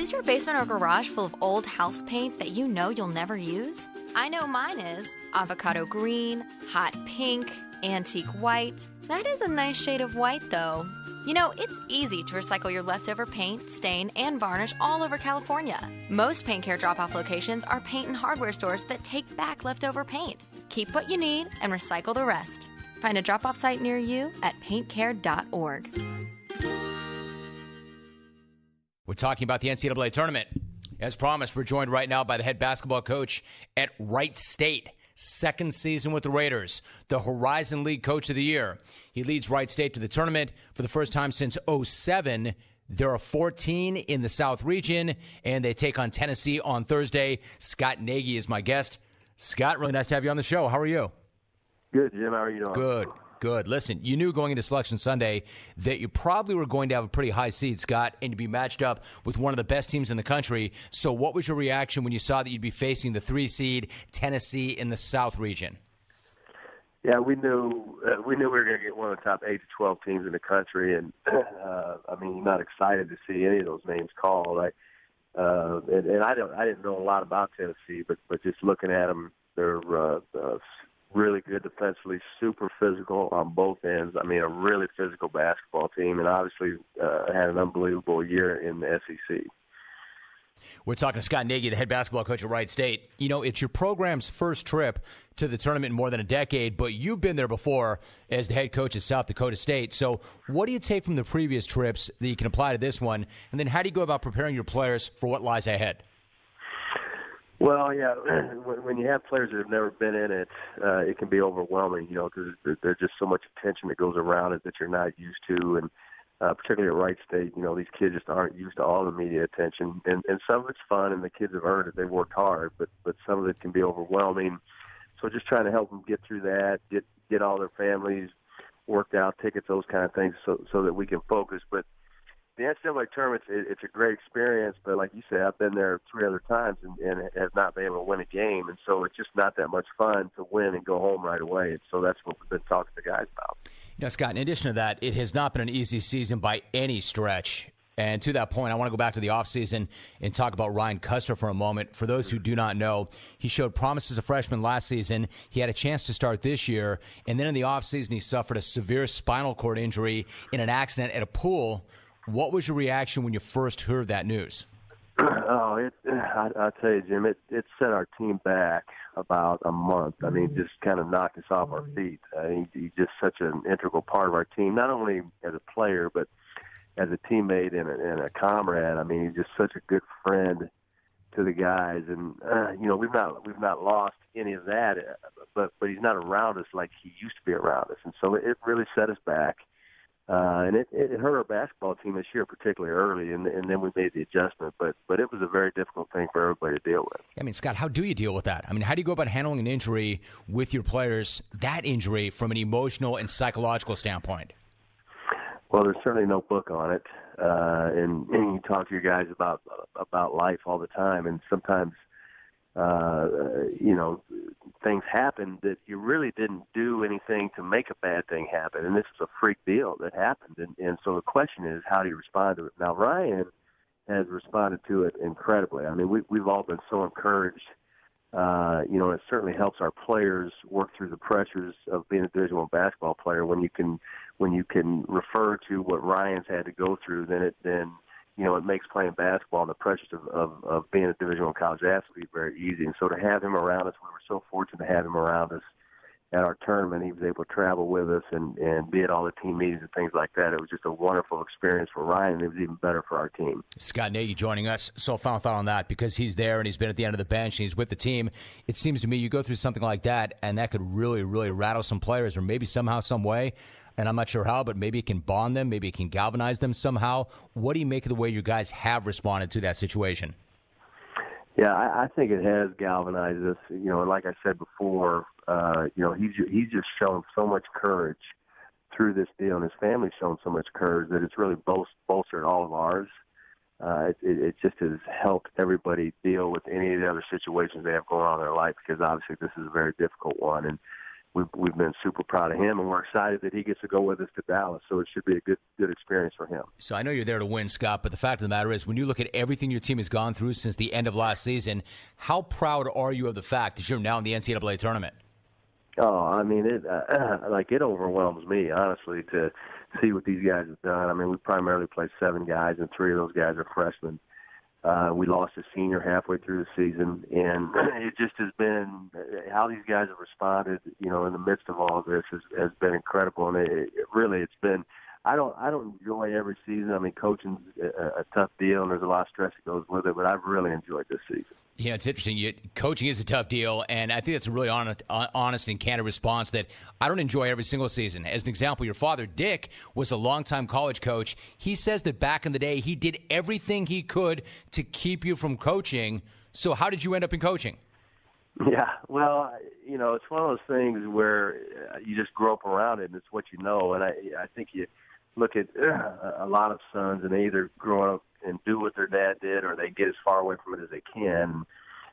Is your basement or garage full of old house paint that you know you'll never use? I know mine is. Avocado green, hot pink, antique white. That is a nice shade of white, though. You know, it's easy to recycle your leftover paint, stain, and varnish all over California. Most Paint Care drop-off locations are paint and hardware stores that take back leftover paint. Keep what you need and recycle the rest. Find a drop-off site near you at paintcare.org. We're talking about the NCAA tournament. As promised, we're joined right now by the head basketball coach at Wright State. Second season with the Raiders, the Horizon League Coach of the Year. He leads Wright State to the tournament for the first time since '07. There are 14 in the South region, and they take on Tennessee on Thursday. Scott Nagy is my guest. Scott, really nice to have you on the show. How are you? Good, Jim. How are you doing? Good. Listen, you knew going into Selection Sunday that you probably were going to have a pretty high seed, Scott, and to be matched up with one of the best teams in the country. So what was your reaction when you saw that you'd be facing the 3 seed Tennessee in the South region? Yeah, we knew we were going to get one of the top 8 to 12 teams in the country, and you're not excited to see any of those names called. And I didn't know a lot about Tennessee, but just looking at them, they're really good defensively, super physical on both ends. I mean, a really physical basketball team, and obviously had an unbelievable year in the SEC. We're talking to Scott Nagy, the head basketball coach at Wright State. You know, it's your program's first trip to the tournament in more than a decade, but you've been there before as the head coach at South Dakota State. So what do you take from the previous trips that you can apply to this one? And then how do you go about preparing your players for what lies ahead? Well, yeah, when you have players that have never been in it, it can be overwhelming, because there's just so much attention that goes around it that you're not used to. And particularly at Wright State, these kids just aren't used to all the media attention. And some of it's fun, and the kids have earned it. They worked hard, but some of it can be overwhelming. So just trying to help them get through that, get all their families worked out, tickets, those kind of things, so that we can focus. But the NCAA tournament, it's a great experience, but like you said, I've been there 3 other times and have not been able to win a game, and so it's just not that much fun to win and go home right away. And so that's what we've been talking to the guys about. Scott, in addition to that, it has not been an easy season by any stretch. And to that point, I want to go back to the offseason and talk about Ryan Custer for a moment. For those who do not know, he showed promise as a freshman last season. He had a chance to start this year, and then in the offseason, he suffered a severe spinal cord injury in an accident at a pool. What was your reaction when you first heard that news? I tell you, Jim, it set our team back about a month. I mean, just kind of knocked us off our feet. He's just such an integral part of our team, not only as a player, but as a teammate and a comrade. I mean, he's just such a good friend to the guys. And, we've not lost any of that, but he's not around us like he used to be around us. And so it really set us back. And it hurt our basketball team this year, particularly early, and then we made the adjustment. But it was a very difficult thing for everybody to deal with. I mean, Scott, how do you deal with that? I mean, how do you go about handling an injury with your players, that injury from an emotional and psychological standpoint? Well, there's certainly no book on it, and you talk to your guys about life all the time, and sometimes things happen that you really didn't do anything to make a bad thing happen, and this is a freak deal that happened. And so the question is, how do you respond to it? Now, Ryan has responded to it incredibly. I mean, we've all been so encouraged. It certainly helps our players work through the pressures of being a Division I basketball player. When you can refer to what Ryan's had to go through, then it makes playing basketball and the pressures of being a Division I college athlete very easy. And so to have him around us, we were so fortunate to have him around us at our tournament. He was able to travel with us and be at all the team meetings and things like that. It was just a wonderful experience for Ryan, and it was even better for our team. Scott Nagy joining us. So final thought on that, because he's there and he's been at the end of the bench and he's with the team. It seems to me you go through something like that, and that could really, really rattle some players, or maybe somehow, some way. And I'm not sure how, but maybe it can bond them. Maybe it can galvanize them somehow. What do you make of the way you guys have responded to that situation? Yeah, I think it has galvanized us. And like I said before, he's just shown so much courage through this deal, and his family's shown so much courage that it's really bolstered all of ours. It just has helped everybody deal with any of the other situations they have going on in their life, because obviously this is a very difficult one. And we've been super proud of him, and we're excited that he gets to go with us to Dallas. So it should be a good experience for him. So I know you're there to win, Scott, but the fact of the matter is, when you look at everything your team has gone through since the end of last season, how proud are you of the fact that you're now in the NCAA tournament? Oh, I mean, it overwhelms me, honestly, to see what these guys have done. I mean, we primarily played 7 guys, and 3 of those guys are freshmen. We lost a senior halfway through the season, and it just has been how these guys have responded, in the midst of all of this has been incredible. And it's been. I don't enjoy every season. I mean, coaching's a tough deal, and there's a lot of stress that goes with it. But I've really enjoyed this season. Yeah, it's interesting. Coaching is a tough deal, and I think that's a really honest and candid response that I don't enjoy every single season. As an example, your father, Dick, was a longtime college coach. He says that back in the day, he did everything he could to keep you from coaching. So how did you end up in coaching? Yeah, well, it's one of those things where you just grow up around it, and it's what you know. And I think you look at a lot of sons, and they either grow up and do what their dad did, or they get as far away from it as they can.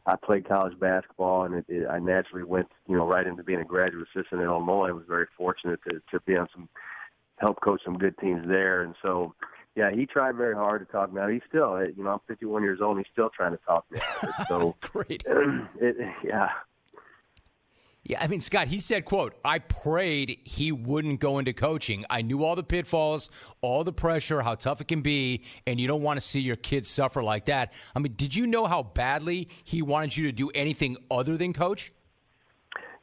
I played college basketball, and I naturally went, right into being a graduate assistant in Illinois. I was very fortunate to be on help coach some good teams there. And so, yeah, he tried very hard to talk me out. He's still, I'm 51 years old, and he's still trying to talk me out of it. So, great. Yeah. Yeah, I mean, Scott, he said, quote, "I prayed he wouldn't go into coaching. I knew all the pitfalls, all the pressure, how tough it can be, and you don't want to see your kids suffer like that." I mean, did you know how badly he wanted you to do anything other than coach?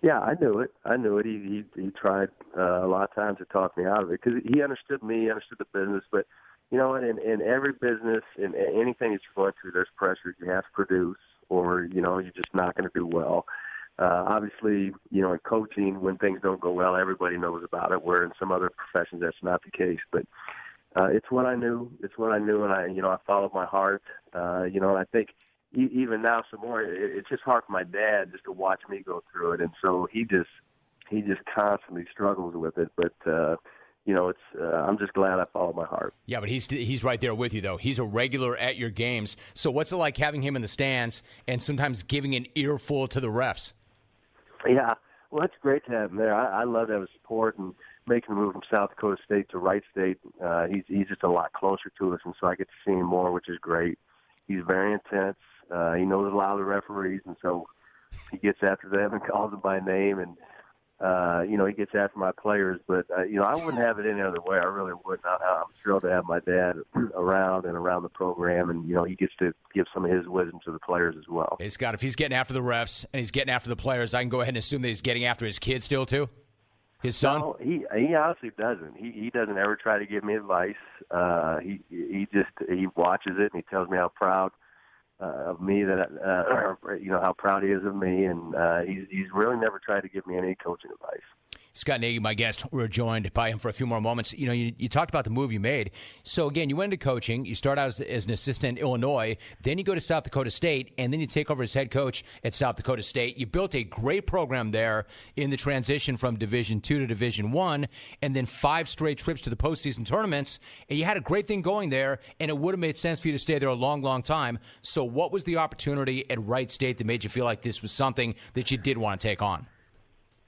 Yeah, I knew it. He tried a lot of times to talk me out of it because he understood me, understood the business. But, in every business, in anything that you're going through, there's pressure. You have to produce or, you're just not going to do well. Obviously, in coaching, when things don't go well, everybody knows about it, where in some other professions that's not the case. But it's what I knew. And I followed my heart. And I think even now some more, it's just hard for my dad just to watch me go through it. And so he just constantly struggles with it. But, I'm just glad I followed my heart. Yeah, but he's right there with you, though. He's a regular at your games. So what's it like having him in the stands and sometimes giving an earful to the refs? Yeah, well, it's great to have him there. I love to have his support and making the move from South Dakota State to Wright State. He's just a lot closer to us, and so I get to see him more, which is great. He's very intense. He knows a lot of the referees, and so he gets after them and calls them by name, and he gets after my players. But I wouldn't have it any other way. I really wouldn't. I'm thrilled to have my dad around the program, and he gets to give some of his wisdom to the players as well. Hey, Scott, if he's getting after the refs and he's getting after the players, I can go ahead and assume that he's getting after his kid still too. His son? No, he honestly doesn't. He doesn't ever try to give me advice. He watches it and he tells me how proud of me how proud he is of me, and he's really never tried to give me any coaching advice. Scott Nagy, my guest, we're joined by him for a few more moments. You talked about the move you made. So, again, you went into coaching. You start out as an assistant in Illinois. Then you go to South Dakota State, and then you take over as head coach at South Dakota State. You built a great program there in the transition from Division II to Division I, and then 5 straight trips to the postseason tournaments. And you had a great thing going there, and it would have made sense for you to stay there a long, long time. So what was the opportunity at Wright State that made you feel like this was something that you did want to take on?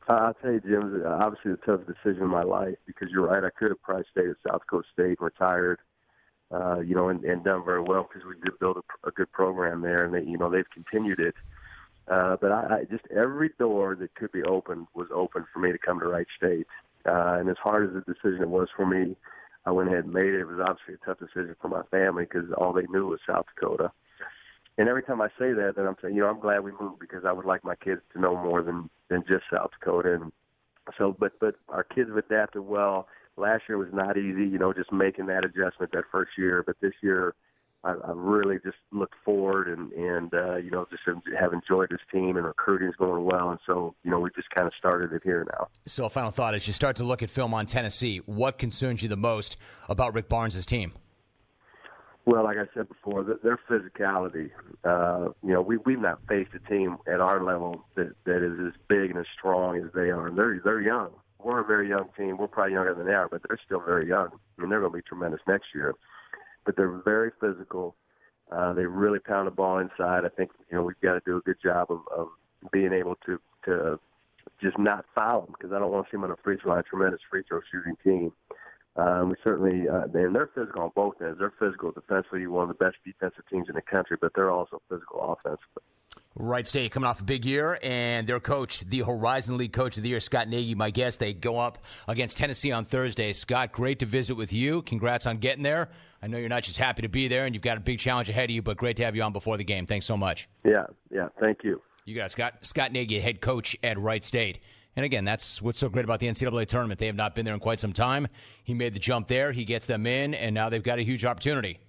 I'll tell you, Jim, obviously the toughest decision in my life because you're right. I could have probably stayed at South Dakota State and retired, and done very well because we did build a good program there, and they've continued it. But I just every door that could be opened was open for me to come to Wright State. And as hard as the decision was for me, I went ahead and made it. It was obviously a tough decision for my family because all they knew was South Dakota. And every time I say that, then I'm saying, I'm glad we moved because I would like my kids to know more than just South Dakota. And so, but our kids have adapted well. Last year was not easy, just making that adjustment that first year. But this year, I really just looked forward and just have enjoyed this team, and recruiting's going well. And so, we just kind of started it here now. So a final thought, as you start to look at film on Tennessee, what concerns you the most about Rick Barnes' team? Well, like I said before, their physicality. We've not faced a team at our level that is as big and as strong as they are. And they're young. We're a very young team. We're probably younger than they are, but they're still very young. I mean, they're going to be tremendous next year. But they're very physical. They really pound the ball inside. I think we've got to do a good job of being able to just not foul them, because I don't want to see them on a free throw line. Tremendous free throw shooting team. We certainly, and they're physical on both ends. They're physical defensively, one of the best defensive teams in the country, but they're also physical offensively. Wright State coming off a big year, and their coach, the Horizon League Coach of the Year, Scott Nagy, my guest. They go up against Tennessee on Thursday. Scott, great to visit with you. Congrats on getting there. I know you're not just happy to be there, and you've got a big challenge ahead of you, but great to have you on before the game. Thanks so much. Yeah, thank you. You got Scott Nagy, head coach at Wright State. And again, that's what's so great about the NCAA tournament. They have not been there in quite some time. He made the jump there. He gets them in, and now they've got a huge opportunity.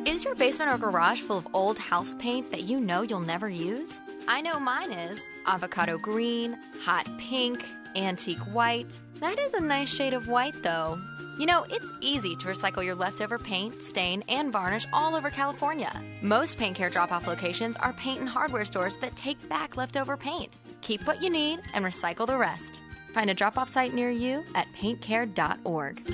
Is your basement or garage full of old house paint that you know you'll never use? I know mine is. Avocado green, hot pink, antique white. That is a nice shade of white, though. You know, it's easy to recycle your leftover paint, stain, and varnish all over California. Most paint care drop-off locations are paint and hardware stores that take back leftover paint. Keep what you need and recycle the rest. Find a drop-off site near you at paintcare.org.